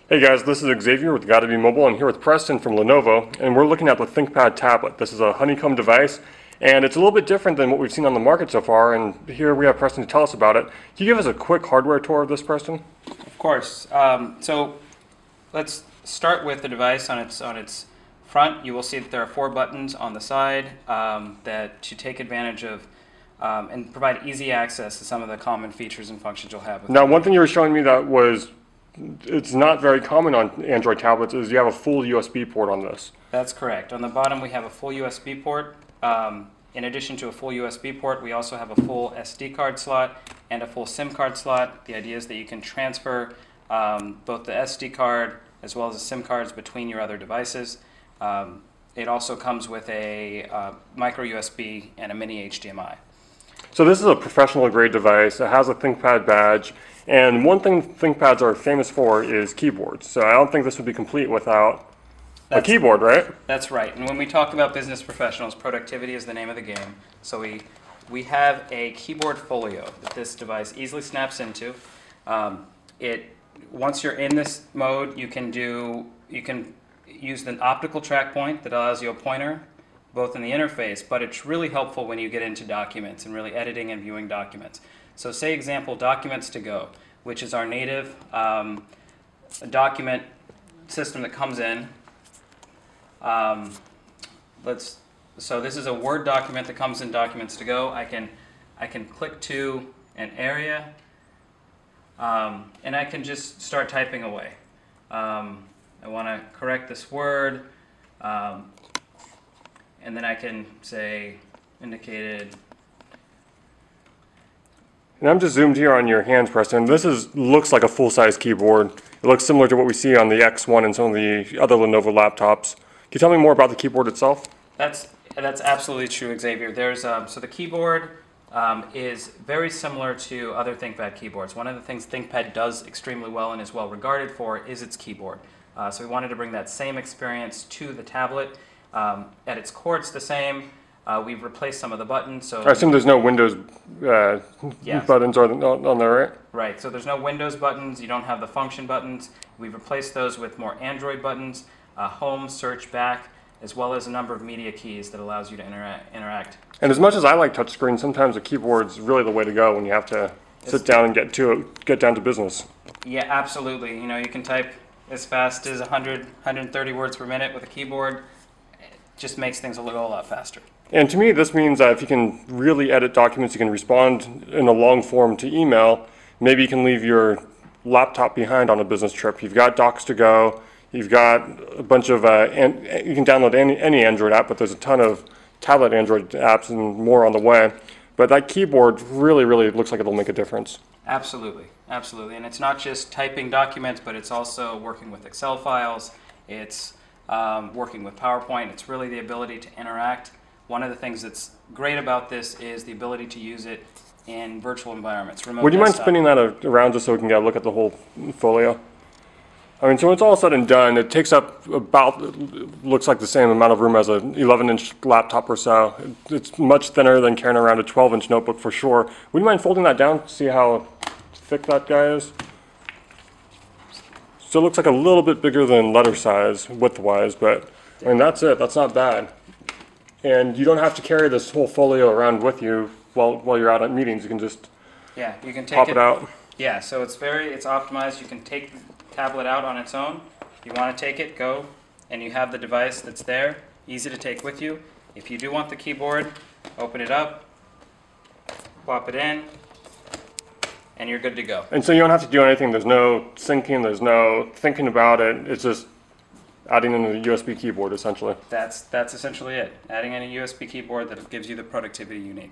Hey guys, this is Xavier with Gotta Be Mobile. I'm here with Preston from Lenovo, and we're looking at the Thinkpad tablet. This is a honeycomb device, and it's a little bit different than what we've seen on the market so far, and here we have Preston to tell us about it. Can you give us a quick hardware tour of this, Preston? Of course. So let's start with the device on its front. You will see that there are 4 buttons on the side that to take advantage of and provide easy access to some of the common features and functions you'll have. Now, one thing you were showing me that was it's not very common on Android tablets is you have a full USB port on this. That's correct. On the bottom we have a full USB port. In addition to a full USB port, we also have a full SD card slot and a full SIM card slot. The idea is that you can transfer both the SD card as well as the SIM cards between your other devices. It also comes with a micro USB and a mini HDMI. So this is a professional grade device. It has a Thinkpad badge. And one thing ThinkPads are famous for is keyboards. So I don't think this would be complete without a keyboard, right? That's right. And when we talk about business professionals, productivity is the name of the game. So we have a keyboard folio that this device easily snaps into. Once you're in this mode, you can use the optical track point that allows you a pointer both in the interface, but it's really helpful when you get into documents and really editing and viewing documents. So say example documents to go, which is our native document system that comes in. So this is a Word document that comes in documents to go. I can click to an area and I can just start typing away. I want to correct this word, and then I can say indicated. And I'm just zoomed here on your hands, Preston. This looks like a full-size keyboard. It looks similar to what we see on the X1 and some of the other Lenovo laptops. Can you tell me more about the keyboard itself? That's absolutely true, Xavier. So the keyboard is very similar to other ThinkPad keyboards. One of the things ThinkPad does extremely well and is well regarded for is its keyboard. So we wanted to bring that same experience to the tablet. At its core, it's the same. We've replaced some of the buttons. So I assume there's no Windows yes. buttons on there, right? Right. So there's no Windows buttons. You don't have the function buttons. We've replaced those with more Android buttons, home, search, back, as well as a number of media keys that allows you to interact. And as much as I like touchscreen, sometimes a keyboard's really the way to go when you have to sit down and get down to business. Yeah, absolutely. You know, you can type as fast as 130 words per minute with a keyboard. It just makes things a lot faster. And to me, this means that if you can really edit documents, you can respond in a long form to email. Maybe you can leave your laptop behind on a business trip. You've got Docs to go. You've got a bunch of, you can download any Android app, but there's a ton of tablet Android apps and more on the way. But that keyboard really looks like it'll make a difference. Absolutely, absolutely. And it's not just typing documents, but it's also working with Excel files. It's working with PowerPoint. It's really the ability to interact. One of the things that's great about this is the ability to use it in virtual environments. Would you mind spinning that around just so we can get a look at the whole folio? I mean, so when it's all said and done, it takes up looks like the same amount of room as an 11-inch laptop or so. It's much thinner than carrying around a 12-inch notebook for sure. Would you mind folding that down to see how thick that guy is? So it looks like a little bit bigger than letter size, width-wise, but I mean, that's it. That's not bad. And you don't have to carry this whole folio around with you while you're out at meetings. You can just you can pop it out. Yeah, so it's optimized. You can take the tablet out on its own. If you want to take it, go, and you have the device that's there, easy to take with you. If you do want the keyboard, open it up, pop it in, and you're good to go. And so you don't have to do anything. There's no syncing. There's no thinking about it. It's just adding in a USB keyboard, essentially. That's essentially it. Adding in a USB keyboard that gives you the productivity you need.